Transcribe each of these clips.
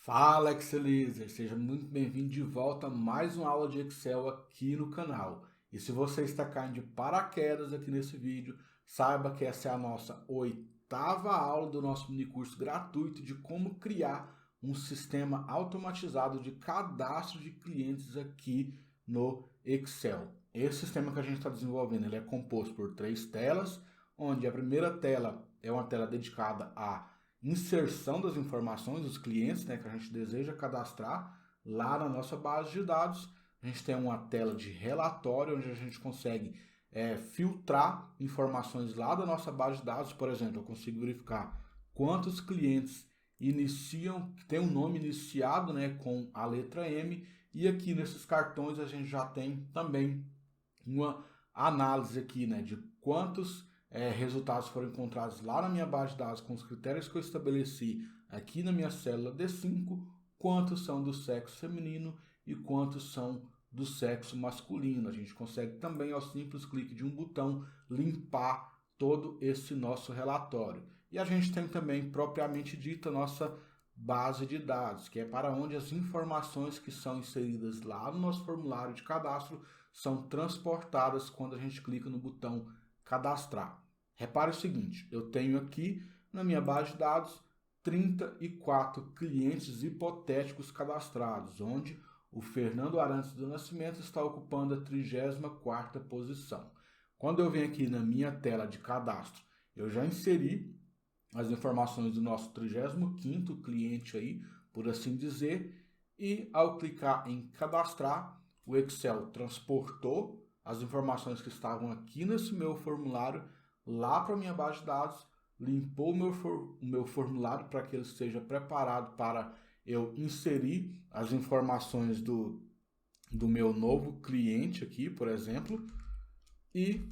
Fala, Excellizer! Seja muito bem-vindo de volta a mais uma aula de Excel aqui no canal. E se você está caindo de paraquedas aqui nesse vídeo, saiba que essa é a nossa oitava aula do nosso minicurso gratuito de como criar um sistema automatizado de cadastro de clientes aqui no Excel. Esse sistema que a gente está desenvolvendo, ele é composto por 3 telas, onde a primeira tela é uma tela dedicada a inserção das informações dos clientes, né, que a gente deseja cadastrar lá na nossa base de dados. A gente tem uma tela de relatório, onde a gente consegue filtrar informações lá da nossa base de dados. Por exemplo, eu consigo verificar quantos clientes iniciam, tem um nome iniciado, né, com a letra M, e aqui nesses cartões a gente já tem também uma análise aqui, né, de quantos resultados foram encontrados lá na minha base de dados com os critérios que eu estabeleci aqui na minha célula D5, quantos são do sexo feminino e quantos são do sexo masculino. A gente consegue também, ao simples clique de um botão, limpar todo esse nosso relatório. E a gente tem também, propriamente dita, nossa base de dados, que é para onde as informações que são inseridas lá no nosso formulário de cadastro são transportadas quando a gente clica no botão cadastrar. Repare o seguinte, eu tenho aqui na minha base de dados 34 clientes hipotéticos cadastrados, onde o Fernando Arantes do Nascimento está ocupando a 34ª posição. Quando eu venho aqui na minha tela de cadastro, eu já inseri as informações do nosso 35º cliente aí, por assim dizer, e ao clicar em cadastrar, o Excel transportou as informações que estavam aqui nesse meu formulário lá para a minha base de dados, limpou o meu formulário para que ele esteja preparado para eu inserir as informações do meu novo cliente aqui, por exemplo, e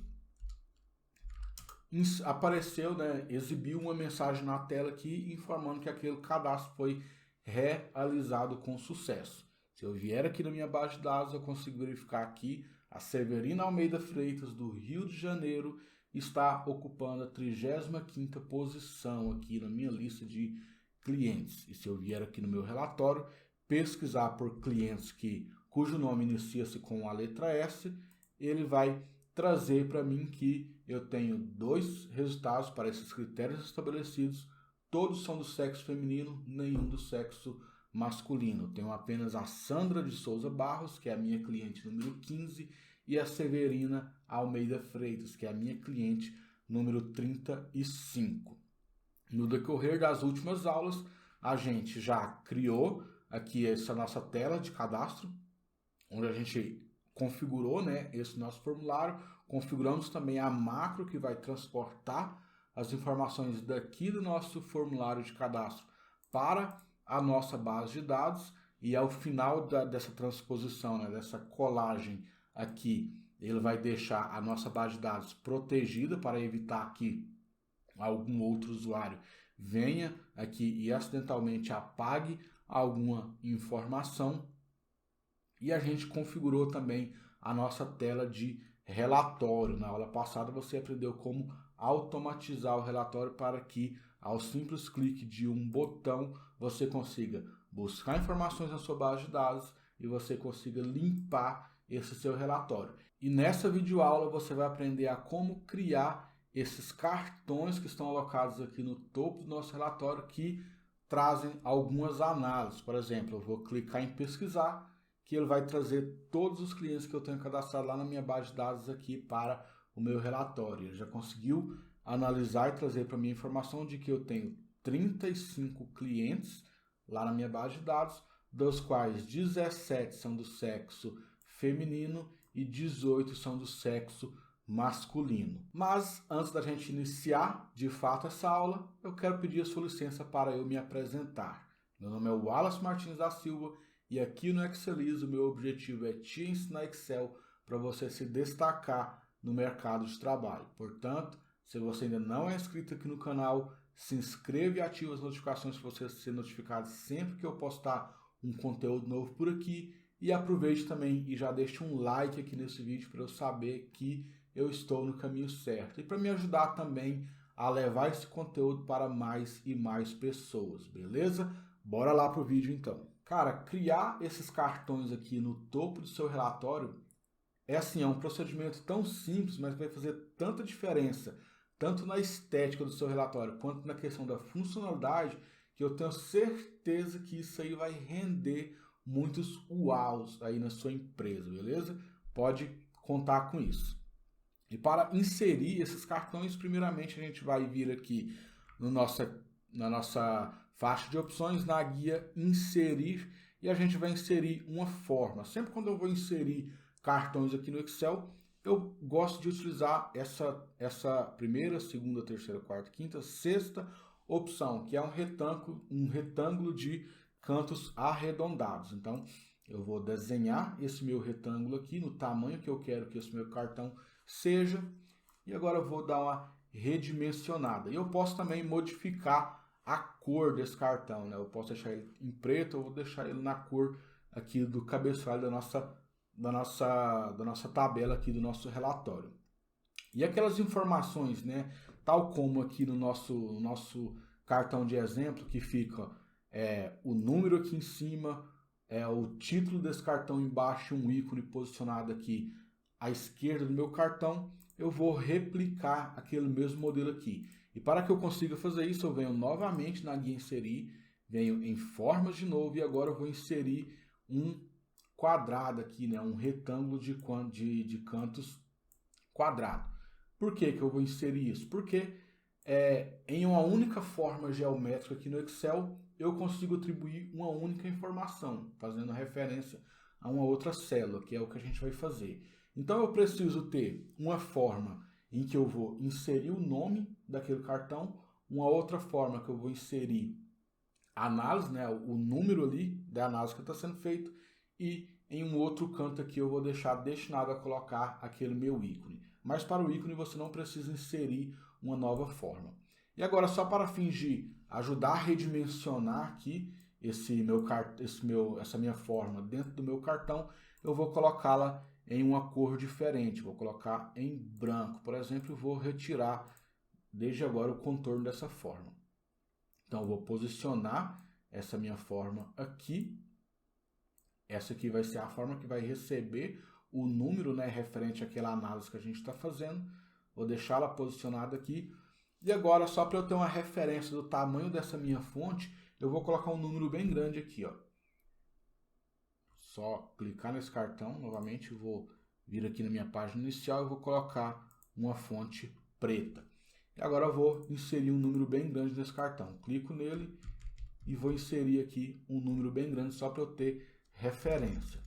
apareceu, né, exibiu uma mensagem na tela aqui informando que aquele cadastro foi realizado com sucesso. Se eu vier aqui na minha base de dados, eu consigo verificar aqui a Severina Almeida Freitas, do Rio de Janeiro, está ocupando a 35ª posição aqui na minha lista de clientes. E se eu vier aqui no meu relatório, pesquisar por clientes cujo nome inicia-se com a letra S, ele vai trazer para mim que eu tenho 2 resultados para esses critérios estabelecidos, todos são do sexo feminino, nenhum do sexo masculino. Tenho apenas a Sandra de Souza Barros, que é a minha cliente número 15, e a Severina Almeida Freitas, que é a minha cliente número 35. No decorrer das últimas aulas, a gente já criou aqui essa nossa tela de cadastro, onde a gente configurou, né, esse nosso formulário, configuramos também a macro que vai transportar as informações daqui do nosso formulário de cadastro para a nossa base de dados, e ao final dessa transposição, né, dessa colagem aqui, ele vai deixar a nossa base de dados protegida para evitar que algum outro usuário venha aqui e acidentalmente apague alguma informação. E a gente configurou também a nossa tela de relatório. Na aula passada você aprendeu como automatizar o relatório para que, ao simples clique de um botão, você consiga buscar informações na sua base de dados e você consiga limpar esse seu relatório. E nessa videoaula você vai aprender a como criar esses cartões que estão alocados aqui no topo do nosso relatório, que trazem algumas análises. Por exemplo, eu vou clicar em pesquisar, que ele vai trazer todos os clientes que eu tenho cadastrado lá na minha base de dados aqui para o meu relatório. Ele já conseguiu analisar e trazer para mim a informação de que eu tenho 35 clientes lá na minha base de dados, dos quais 17 são do sexo feminino e 18 são do sexo masculino. Mas antes da gente iniciar de fato essa aula, eu quero pedir a sua licença para eu me apresentar. Meu nome é Wallace Martins da Silva e aqui no Exceliza o meu objetivo é te ensinar Excel para você se destacar no mercado de trabalho. Portanto, se você ainda não é inscrito aqui no canal, se inscreva e ative as notificações para você ser notificado sempre que eu postar um conteúdo novo por aqui. E aproveite também e já deixe um like aqui nesse vídeo para eu saber que eu estou no caminho certo. E para me ajudar também a levar esse conteúdo para mais e mais pessoas, beleza? Bora lá pro vídeo então. Cara, criar esses cartões aqui no topo do seu relatório é assim, é um procedimento tão simples, mas vai fazer tanta diferença, tanto na estética do seu relatório, quanto na questão da funcionalidade, que eu tenho certeza que isso aí vai render muitos uaus aí na sua empresa, beleza? Pode contar com isso. E para inserir esses cartões, primeiramente a gente vai vir aqui no na nossa faixa de opções, na guia Inserir, e a gente vai inserir uma forma. Sempre quando eu vou inserir cartões aqui no Excel, eu gosto de utilizar essa primeira, segunda, terceira, quarta, quinta, sexta opção, que é um retângulo de cantos arredondados. Então, eu vou desenhar esse meu retângulo aqui no tamanho que eu quero que esse meu cartão seja, e agora eu vou dar uma redimensionada. E eu posso também modificar a cor desse cartão, né? Eu posso deixar ele em preto, ou vou deixar ele na cor aqui do cabeçalho da nossa tabela aqui do nosso relatório. E aquelas informações, né, tal como aqui no nosso cartão de exemplo, que fica o número aqui em cima, o título desse cartão embaixo, um ícone posicionado aqui à esquerda do meu cartão, eu vou replicar aquele mesmo modelo aqui. E para que eu consiga fazer isso, eu venho novamente na guia Inserir, venho em Formas de novo, e agora eu vou inserir um quadrado aqui, né, um retângulo de cantos quadrado. Por que eu vou inserir isso? Porque em uma única forma geométrica aqui no Excel, eu consigo atribuir uma única informação, fazendo referência a uma outra célula, que é o que a gente vai fazer. Então eu preciso ter uma forma em que eu vou inserir o nome daquele cartão, uma outra forma que eu vou inserir a análise, né, o número ali da análise que está sendo feito, e em um outro canto aqui eu vou deixar destinado a colocar aquele meu ícone. Mas para o ícone você não precisa inserir uma nova forma. E agora, só para fingir ajudar a redimensionar aqui essa minha forma dentro do meu cartão, eu vou colocá-la em uma cor diferente. Vou colocar em branco, por exemplo, e vou retirar desde agora o contorno dessa forma. Então eu vou posicionar essa minha forma aqui. Essa aqui vai ser a forma que vai receber o número, né, referente àquela análise que a gente está fazendo. Vou deixá-la posicionada aqui. E agora, só para eu ter uma referência do tamanho dessa minha fonte, eu vou colocar um número bem grande aqui, ó. Só clicar nesse cartão, novamente, vou vir aqui na minha página inicial e vou colocar uma fonte preta. E agora eu vou inserir um número bem grande nesse cartão. Clico nele e vou inserir aqui um número bem grande só para eu ter referência.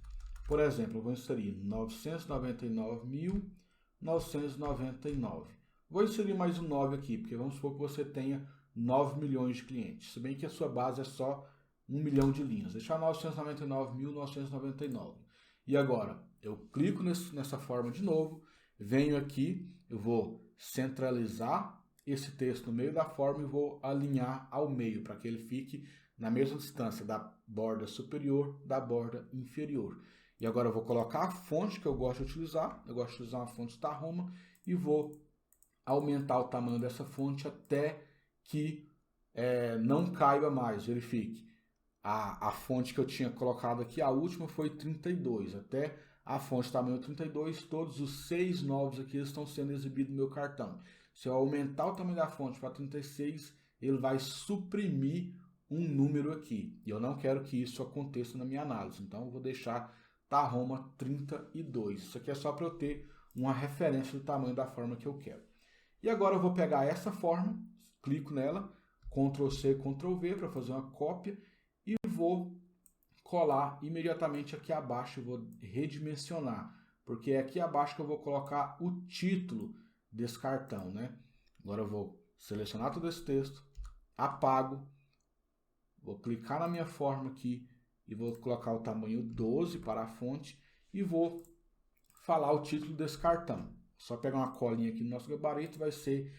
Por exemplo, eu vou inserir 999.999. Vou inserir mais um 9 aqui, porque vamos supor que você tenha 9 milhões de clientes, se bem que a sua base é só 1 milhão de linhas. Deixar 999.999. E agora, eu clico nessa forma de novo, venho aqui, eu vou centralizar esse texto no meio da forma e vou alinhar ao meio, para que ele fique na mesma distância da borda superior da borda inferior. E agora eu vou colocar a fonte que eu gosto de utilizar. Eu gosto de usar uma fonte Tarroma e vou aumentar o tamanho dessa fonte até que não caiba mais. Verifique. A fonte que eu tinha colocado aqui, a última foi 32. Até a fonte tamanho 32, todos os 6 novos aqui estão sendo exibidos no meu cartão. Se eu aumentar o tamanho da fonte para 36, ele vai suprimir um número aqui, e eu não quero que isso aconteça na minha análise, então eu vou deixar Tarroma 32. Isso aqui é só para eu ter uma referência do tamanho da forma que eu quero. E agora eu vou pegar essa forma, clico nela, Ctrl C, Ctrl V para fazer uma cópia, e vou colar imediatamente aqui abaixo, eu vou redimensionar, porque é aqui abaixo que eu vou colocar o título desse cartão, né? Agora eu vou selecionar todo esse texto, apago, vou clicar na minha forma aqui e vou colocar o tamanho 12 para a fonte e vou falar o título desse cartão. Só pegar uma colinha aqui no nosso gabarito, vai ser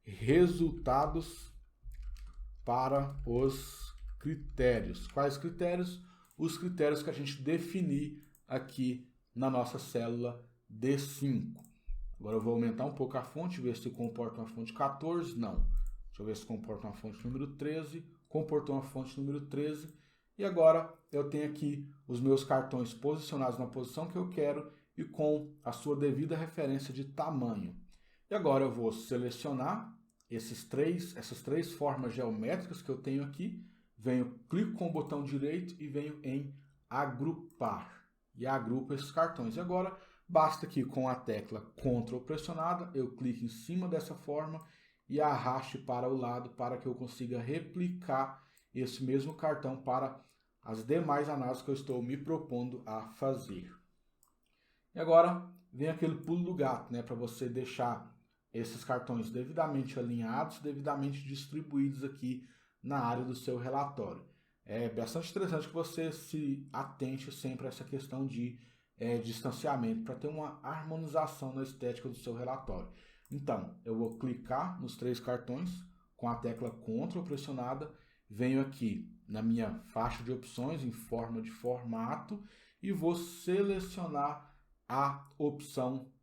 resultados para os critérios. Quais critérios? Os critérios que a gente definir aqui na nossa célula D5. Agora eu vou aumentar um pouco a fonte, ver se comporta uma fonte 14. Não. Deixa eu ver se comporta uma fonte número 13. comportou uma fonte número 13. E agora eu tenho aqui os meus cartões posicionados na posição que eu quero e com a sua devida referência de tamanho. E agora eu vou selecionar essas três formas geométricas que eu tenho aqui, clico com o botão direito e venho em agrupar. E agrupo esses cartões. E agora basta que com a tecla Ctrl pressionada, eu clique em cima dessa forma e arraste para o lado para que eu consiga replicar esse mesmo cartão para as demais análises que eu estou me propondo a fazer. E agora vem aquele pulo do gato, né, para você deixar esses cartões devidamente alinhados, devidamente distribuídos aqui na área do seu relatório. É bastante interessante que você se atente sempre a essa questão de distanciamento, para ter uma harmonização na estética do seu relatório. Então, eu vou clicar nos 3 cartões com a tecla Ctrl pressionada, venho aqui na minha faixa de opções em forma de formato e vou selecionar a opção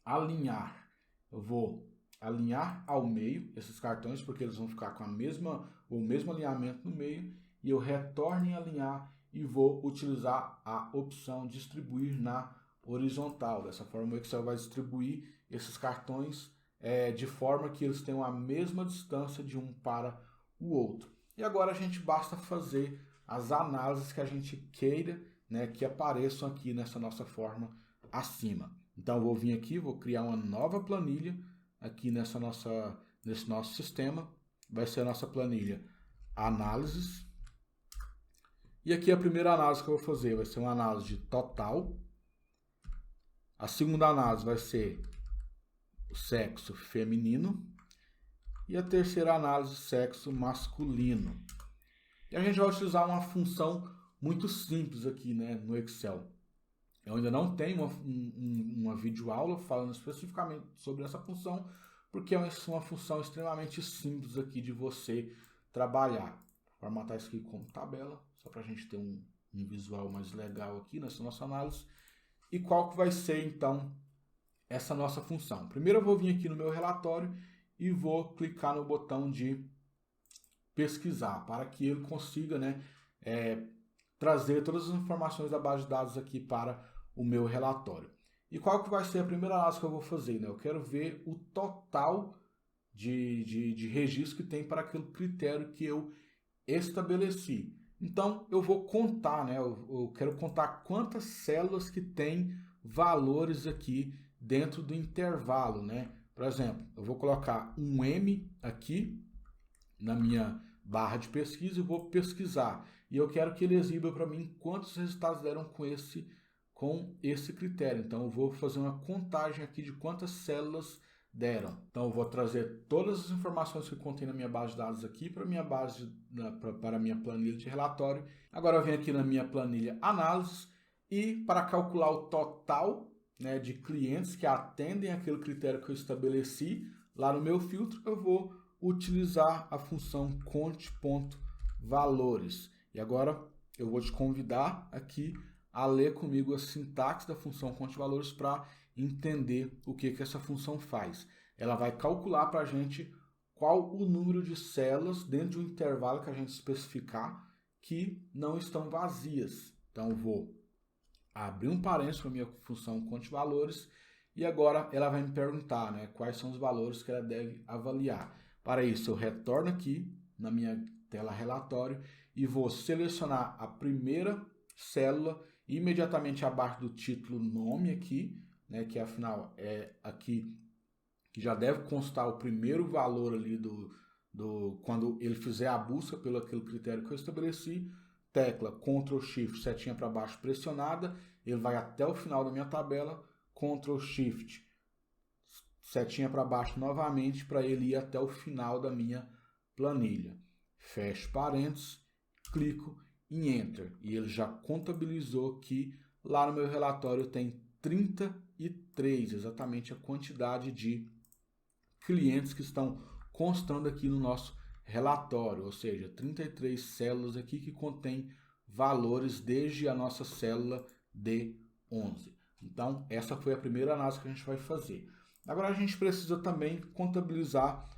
alinhar. Eu vou alinhar ao meio esses cartões, porque eles vão ficar com o mesmo alinhamento no meio, e eu retorno em alinhar e vou utilizar a opção distribuir na horizontal. Dessa forma o Excel vai distribuir esses cartões de forma que eles tenham a mesma distância de um para o outro. E agora a gente basta fazer as análises que a gente queira, né, que apareçam aqui nessa nossa forma acima. Então eu vou vir aqui, vou criar uma nova planilha aqui nesse nosso sistema. Vai ser a nossa planilha análises. E aqui a primeira análise que eu vou fazer vai ser uma análise de total. A segunda análise vai ser o sexo feminino. E a terceira análise, sexo masculino. E a gente vai utilizar uma função muito simples aqui, né, no Excel. Eu ainda não tenho uma videoaula falando especificamente sobre essa função, porque é uma função extremamente simples aqui de você trabalhar. Vou formatar isso aqui como tabela, só para a gente ter um visual mais legal aqui nessa nossa análise. E qual que vai ser, então, essa nossa função? Primeiro eu vou vir aqui no meu relatório e vou clicar no botão de pesquisar, para que ele consiga, né, trazer todas as informações da base de dados aqui para o meu relatório. E qual que vai ser a primeira análise que eu vou fazer? Né? Eu quero ver o total de registro que tem para aquele critério que eu estabeleci. Então, eu vou contar, né? Eu quero contar quantas células que tem valores aqui dentro do intervalo, né? Por exemplo, eu vou colocar um M aqui na minha barra de pesquisa e vou pesquisar. E eu quero que ele exiba para mim quantos resultados deram com esse critério. Então, eu vou fazer uma contagem aqui de quantas células deram. Então, eu vou trazer todas as informações que contém na minha base de dados aqui para a minha planilha de relatório. Agora, eu venho aqui na minha planilha análises e para calcular o total, né, de clientes que atendem aquele critério que eu estabeleci, lá no meu filtro, eu vou utilizar a função conte.valores. E agora, eu vou te convidar aqui a ler comigo a sintaxe da função conte.valores para entender o que essa função faz. Ela vai calcular para a gente qual o número de células dentro de um intervalo que a gente especificar que não estão vazias. Então, eu vou abrir um parênteses para a minha função conte.valores e agora ela vai me perguntar, né, quais são os valores que ela deve avaliar. Para isso, eu retorno aqui na minha tela relatório e vou selecionar a primeira célula imediatamente abaixo do título nome aqui, né, que afinal é aqui que já deve constar o primeiro valor ali quando ele fizer a busca pelo aquele critério que eu estabeleci. Tecla Ctrl Shift, setinha para baixo pressionada, ele vai até o final da minha tabela, Ctrl Shift, setinha para baixo novamente para ele ir até o final da minha planilha. Fecho parênteses, clico em Enter e ele já contabilizou que lá no meu relatório tem 33, exatamente a quantidade de clientes que estão constando aqui no nosso relatório, ou seja, 33 células aqui que contém valores desde a nossa célula D11. Então, essa foi a primeira análise que a gente vai fazer. Agora a gente precisa também contabilizar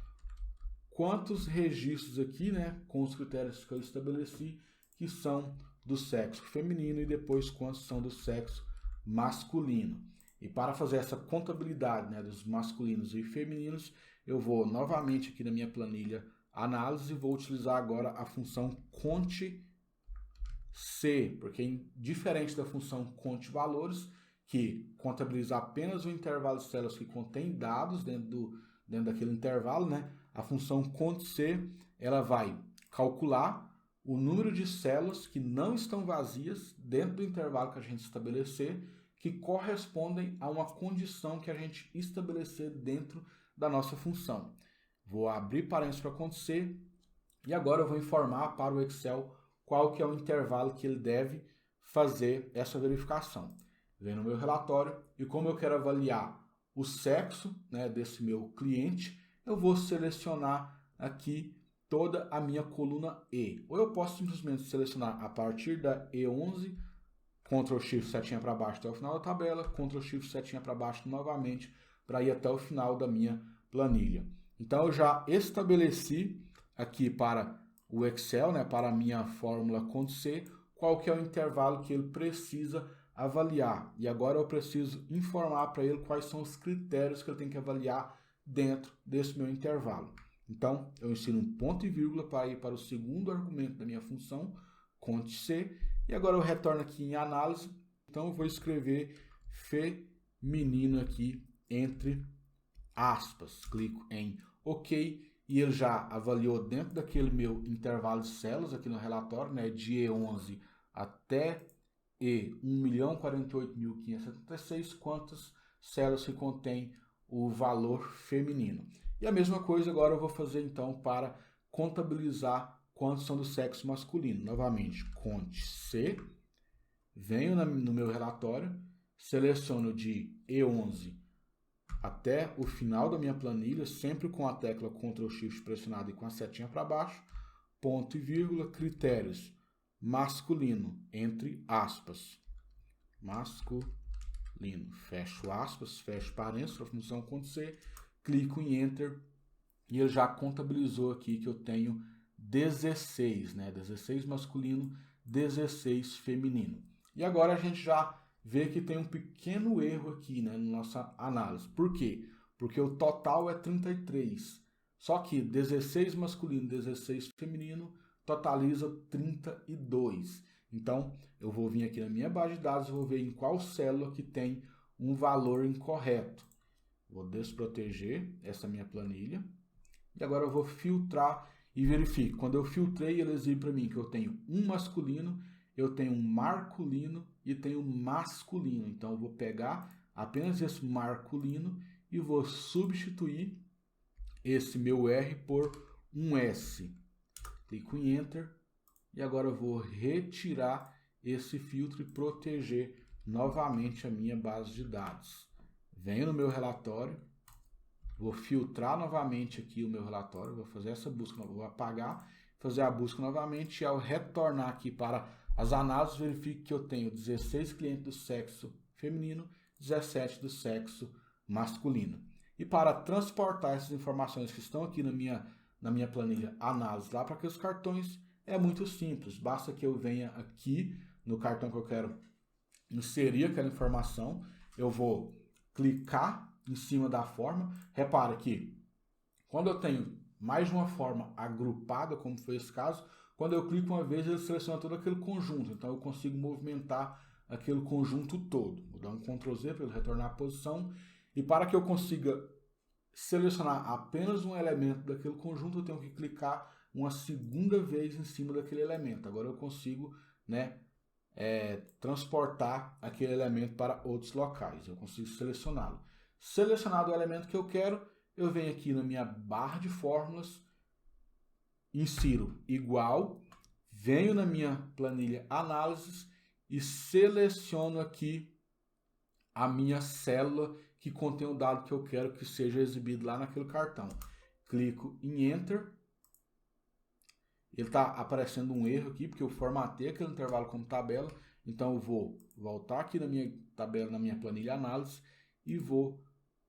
quantos registros aqui, né, com os critérios que eu estabeleci, que são do sexo feminino e depois quantos são do sexo masculino. E para fazer essa contabilidade, né, dos masculinos e femininos, eu vou novamente aqui na minha planilha análise e vou utilizar agora a função conte C, porque diferente da função conte valores, que contabiliza apenas o intervalo de células que contém dados dentro daquele intervalo, né? A função conte C, ela vai calcular o número de células que não estão vazias dentro do intervalo que a gente estabelecer, que correspondem a uma condição que a gente estabelecer dentro da nossa função. Vou abrir parênteses para acontecer e agora eu vou informar para o Excel qual que é o intervalo que ele deve fazer essa verificação. Venho no meu relatório e como eu quero avaliar o sexo, né, desse meu cliente, eu vou selecionar aqui toda a minha coluna E. Ou eu posso simplesmente selecionar a partir da E11, Ctrl Shift setinha para baixo até o final da tabela, Ctrl Shift setinha para baixo novamente para ir até o final da minha planilha. Então eu já estabeleci aqui para o Excel, né, para a minha fórmula Cont C, qual que é o intervalo que ele precisa avaliar. E agora eu preciso informar para ele quais são os critérios que ele tem que avaliar dentro desse meu intervalo. Então, eu ensino um ponto e vírgula para ir para o segundo argumento da minha função, Cont C, e agora eu retorno aqui em análise, então eu vou escrever feminino aqui entre aspas, clico em OK, e ele já avaliou dentro daquele meu intervalo de células aqui no relatório, né, de E11 até E1.048.576, quantas células que contém o valor feminino. E a mesma coisa agora eu vou fazer então para contabilizar quantos são do sexo masculino. Novamente, Cont C, venho no meu relatório, seleciono de E11 até o final da minha planilha, sempre com a tecla Ctrl Shift pressionada e com a setinha para baixo, ponto e vírgula, critérios, masculino, entre aspas, masculino, fecho aspas, fecho parênteses, a função Cont C, clico em Enter e ele já contabilizou aqui que eu tenho 16, né? 16 masculino, 16 feminino. E agora a gente já vê que tem um pequeno erro aqui, né, na nossa análise. Por quê? Porque o total é 33. Só que 16 masculino, 16 feminino totaliza 32. Então, eu vou vir aqui na minha base de dados e vou ver em qual célula que tem um valor incorreto. Vou desproteger essa minha planilha. E agora eu vou filtrar e verifico. Quando eu filtrei, ele exibe para mim que eu tenho um masculino, eu tenho um marculino e tenho um masculino. Então, eu vou pegar apenas esse marculino e vou substituir esse meu R por um S. Clico em Enter e agora eu vou retirar esse filtro e proteger novamente a minha base de dados. Venho no meu relatório, vou filtrar novamente aqui o meu relatório, vou fazer essa busca, vou apagar, fazer a busca novamente e ao retornar aqui para as análises, verifico que eu tenho 16 clientes do sexo feminino, 17 do sexo masculino. E para transportar essas informações que estão aqui na minha planilha análise lá para aqueles cartões, é muito simples. Basta que eu venha aqui no cartão que eu quero inserir aquela informação, eu vou clicar em cima da forma. Repara que quando eu tenho mais de uma forma agrupada, como foi esse caso, quando eu clico uma vez, ele seleciona todo aquele conjunto. Então, eu consigo movimentar aquele conjunto todo. Vou dar um Ctrl Z para ele retornar à posição. E para que eu consiga selecionar apenas um elemento daquele conjunto, eu tenho que clicar uma segunda vez em cima daquele elemento. Agora eu consigo, né, transportar aquele elemento para outros locais. Eu consigo selecioná-lo. Selecionado o elemento que eu quero, eu venho aqui na minha barra de fórmulas, insiro igual, venho na minha planilha análises e seleciono aqui a minha célula que contém o dado que eu quero que seja exibido lá naquele cartão. Clico em Enter. Ele está aparecendo um erro aqui, porque eu formatei aquele intervalo como tabela. Então, eu vou voltar aqui na minha tabela, na minha planilha análise, e vou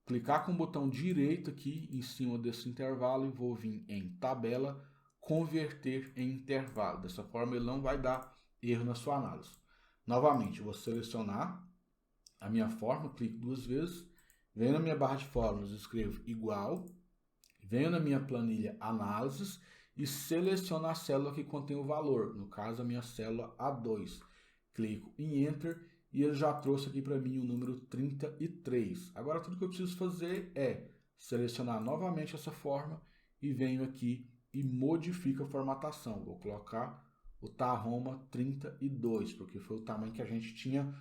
clicar com o botão direito aqui em cima desse intervalo e vou vir em tabela, converter em intervalo. Dessa forma ele não vai dar erro na sua análise. Novamente, vou selecionar a minha forma, clico 2 vezes, venho na minha barra de fórmulas, escrevo igual, venho na minha planilha análises e seleciono a célula que contém o valor, no caso a minha célula A2. Clico em Enter e ele já trouxe aqui para mim o número 33. Agora tudo que eu preciso fazer é selecionar novamente essa forma e venho aqui e modifico a formatação. Vou colocar o Tahoma 32, porque foi o tamanho que a gente tinha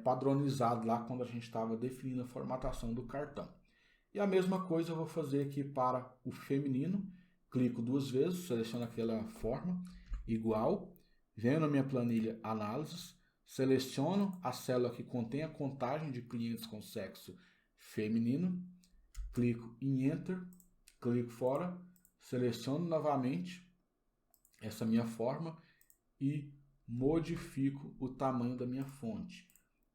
padronizado lá quando a gente estava definindo a formatação do cartão. E a mesma coisa eu vou fazer aqui para o feminino. Clico 2 vezes, seleciono aquela forma, igual, venho na minha planilha análises, seleciono a célula que contém a contagem de clientes com sexo feminino, clico em Enter, clico fora, seleciono novamente essa minha forma e modifico o tamanho da minha fonte.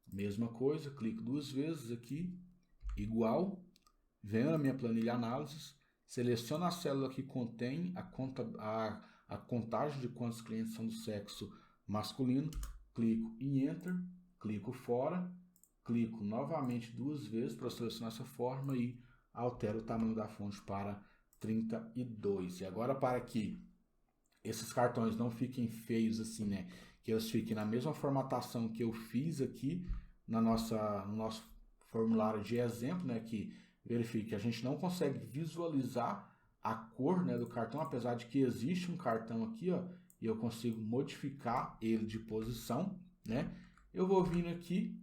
Mesma coisa, clico 2 vezes aqui, igual, venho na minha planilha análises, seleciono a célula que contém a contagem de quantos clientes são do sexo masculino, clico em Enter, clico fora, clico novamente 2 vezes para selecionar essa forma e altero o tamanho da fonte para 32. E agora, para que esses cartões não fiquem feios assim, né? Que eles fiquem na mesma formatação que eu fiz aqui no nosso formulário de exemplo, né? Que verifique que a gente não consegue visualizar a cor, né, do cartão, apesar de que existe um cartão aqui, ó, e eu consigo modificar ele de posição, né? Eu vou vir aqui,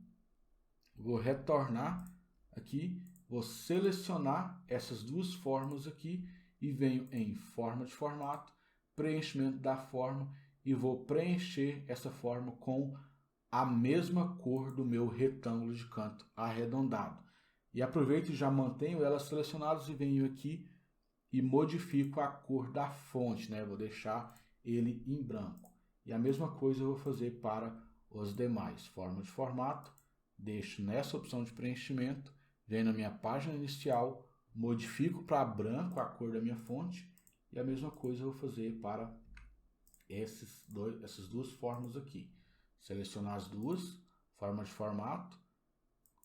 vou retornar aqui, vou selecionar essas duas formas aqui e venho em forma de formato, preenchimento da forma e vou preencher essa forma com a mesma cor do meu retângulo de canto arredondado. E aproveito e já mantenho elas selecionadas e venho aqui e modifico a cor da fonte, né? Vou deixar ele em branco. E a mesma coisa eu vou fazer para os demais. Forma de formato, deixo nessa opção de preenchimento, venho na minha página inicial, modifico para branco a cor da minha fonte e a mesma coisa eu vou fazer para essas duas formas aqui. Selecionar as duas, forma de formato,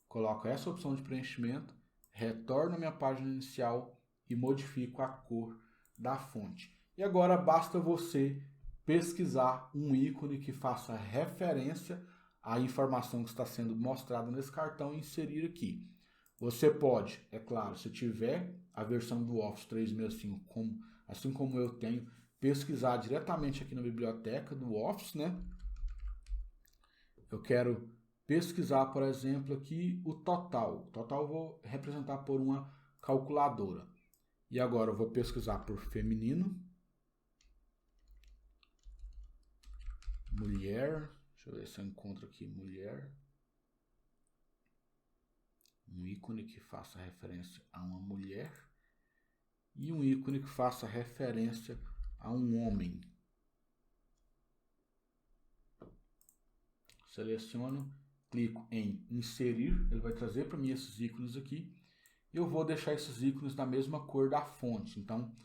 coloco essa opção de preenchimento, retorno à minha página inicial e modifico a cor da fonte. E agora basta você pesquisar um ícone que faça referência à informação que está sendo mostrada nesse cartão e inserir aqui. Você pode, é claro, se tiver a versão do Office 365, assim como eu tenho, pesquisar diretamente aqui na biblioteca do Office, né? Eu quero pesquisar, por exemplo, aqui o total. O total eu vou representar por uma calculadora. E agora eu vou pesquisar por feminino, mulher, deixa eu ver se eu encontro aqui mulher, um ícone que faça referência a uma mulher e um ícone que faça referência a um homem. Seleciono, clico em inserir, ele vai trazer para mim esses ícones aqui. Eu vou deixar esses ícones da mesma cor da fonte. Então,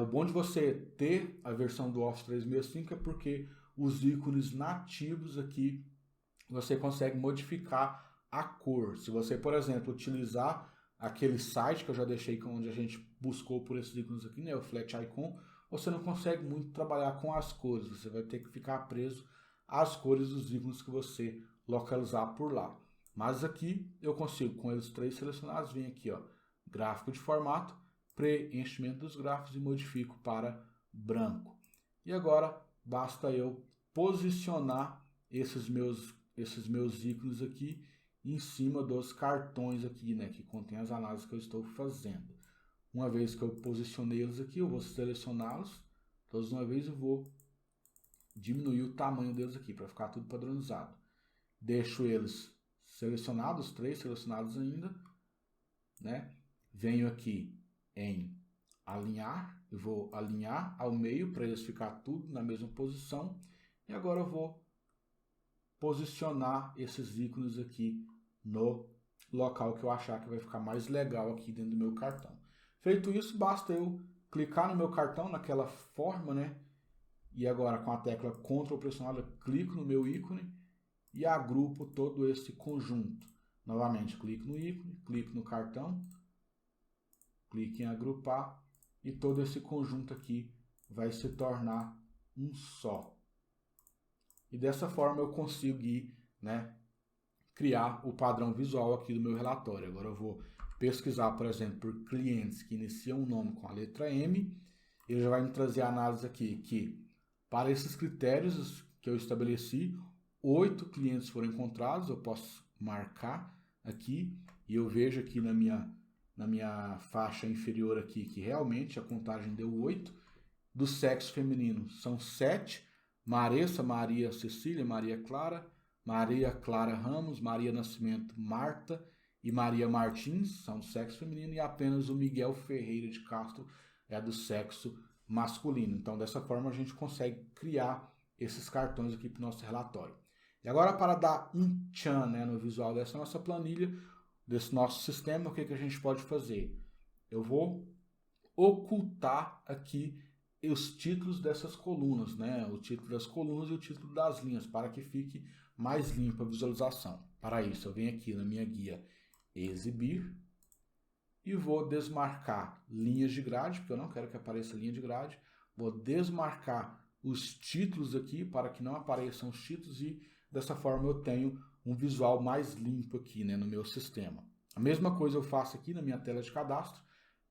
o bom de você ter a versão do Office 365 é porque os ícones nativos aqui você consegue modificar a cor. Se você, por exemplo, utilizar aquele site que eu já deixei, onde a gente buscou por esses ícones aqui, né, o Flat Icon, você não consegue muito trabalhar com as cores. Você vai ter que ficar preso às cores dos ícones que você localizar por lá. Mas aqui eu consigo, com eles três selecionados, vem aqui, ó, gráfico de formato, preenchimento dos gráficos e modifico para branco. E agora basta eu posicionar esses meus ícones aqui em cima dos cartões aqui, né, que contém as análises que eu estou fazendo. Uma vez que eu posicionei eles aqui, eu vou selecioná-los todos de uma vez e vou diminuir o tamanho deles aqui para ficar tudo padronizado. Deixo eles selecionados, três selecionados ainda, né? Venho aqui em alinhar, eu vou alinhar ao meio para eles ficar tudo na mesma posição. E agora eu vou posicionar esses ícones aqui no local que eu achar que vai ficar mais legal aqui dentro do meu cartão. Feito isso, basta eu clicar no meu cartão naquela forma, né? E agora com a tecla Ctrl pressionada, clico no meu ícone e agrupo todo esse conjunto. Novamente, clico no ícone, clico no cartão, clico em agrupar e todo esse conjunto aqui vai se tornar um só. E dessa forma eu consigo ir, né, criar o padrão visual aqui do meu relatório. Agora eu vou pesquisar, por exemplo, por clientes que iniciam um nome com a letra M. Ele já vai me trazer a análise aqui que, para esses critérios que eu estabeleci, 8 clientes foram encontrados. Eu posso marcar aqui e eu vejo aqui na minha faixa inferior aqui que realmente a contagem deu 8. Do sexo feminino são 7. Maressa, Maria Cecília, Maria Clara, Maria Clara Ramos, Maria Nascimento Marta e Maria Martins são do sexo feminino e apenas o Miguel Ferreira de Castro é do sexo masculino. Então, dessa forma, a gente consegue criar esses cartões aqui para o nosso relatório. E agora, para dar um tchan, né, no visual dessa nossa planilha, desse nosso sistema, o que a gente pode fazer? Eu vou ocultar aqui os títulos dessas colunas, né? O título das colunas e o título das linhas, para que fique mais limpa a visualização. Para isso, eu venho aqui na minha guia Exibir e vou desmarcar linhas de grade, porque eu não quero que apareça linha de grade. Vou desmarcar os títulos aqui para que não apareçam os títulos e dessa forma eu tenho um visual mais limpo aqui, né, no meu sistema. A mesma coisa eu faço aqui na minha tela de cadastro.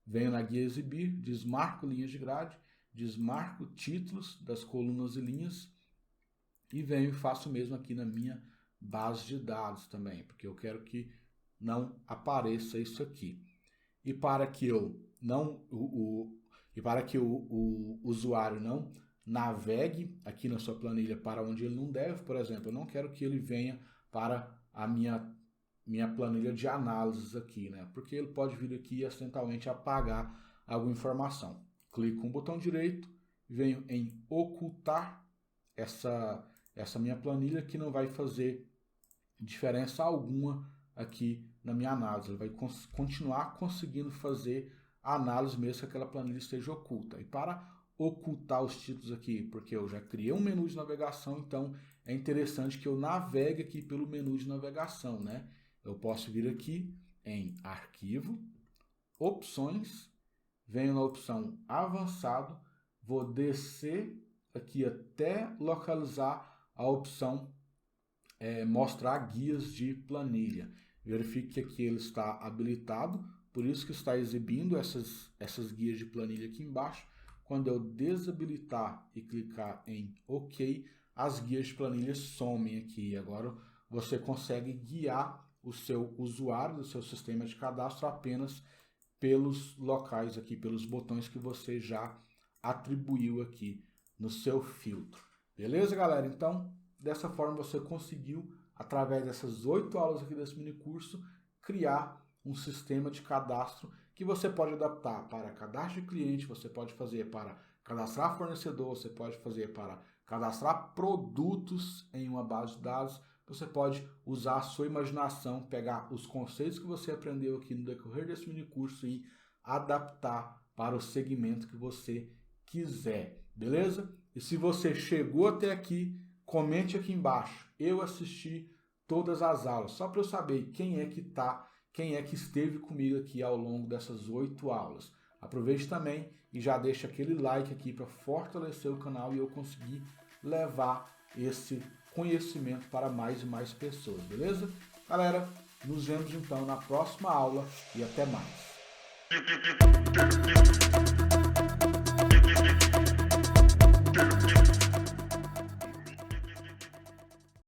Venho na guia Exibir, desmarco linhas de grade, desmarco títulos das colunas e linhas e venho e faço o mesmo aqui na minha base de dados também, porque eu quero que não apareça isso aqui. E para que o usuário não navegue aqui na sua planilha para onde ele não deve, por exemplo, eu não quero que ele venha para a minha planilha de análises aqui, né? Porque ele pode vir aqui e acidentalmente apagar alguma informação. Clico com o botão direito, venho em ocultar essa minha planilha que não vai fazer diferença alguma aqui na minha análise. Ele vai continuar conseguindo fazer a análise mesmo que aquela planilha esteja oculta. E para ocultar os títulos aqui, porque eu já criei um menu de navegação, então é interessante que eu navegue aqui pelo menu de navegação, né? Eu posso vir aqui em Arquivo, Opções, venho na opção Avançado, vou descer aqui até localizar a opção Mostrar guias de planilha. Verifique que aqui ele está habilitado, por isso que está exibindo essas guias de planilha aqui embaixo. Quando eu desabilitar e clicar em OK, as guias de planilha somem aqui. Agora você consegue guiar o seu usuário do seu sistema de cadastro apenas pelos locais aqui, pelos botões que você já atribuiu aqui no seu filtro. Beleza, galera? Então, dessa forma você conseguiu, através dessas 8 aulas aqui desse mini curso, criar um sistema de cadastro que você pode adaptar para cadastro de cliente, você pode fazer para cadastrar fornecedor, você pode fazer para cadastrar produtos em uma base de dados. Você pode usar a sua imaginação, pegar os conceitos que você aprendeu aqui no decorrer desse mini curso e adaptar para o segmento que você quiser, beleza? E se você chegou até aqui, comente aqui embaixo. Eu assisti todas as aulas, só para eu saber quem é que esteve comigo aqui ao longo dessas 8 aulas. Aproveite também e já deixa aquele like aqui para fortalecer o canal e eu conseguir levar esse conhecimento para mais e mais pessoas, beleza? Galera, nos vemos então na próxima aula e até mais.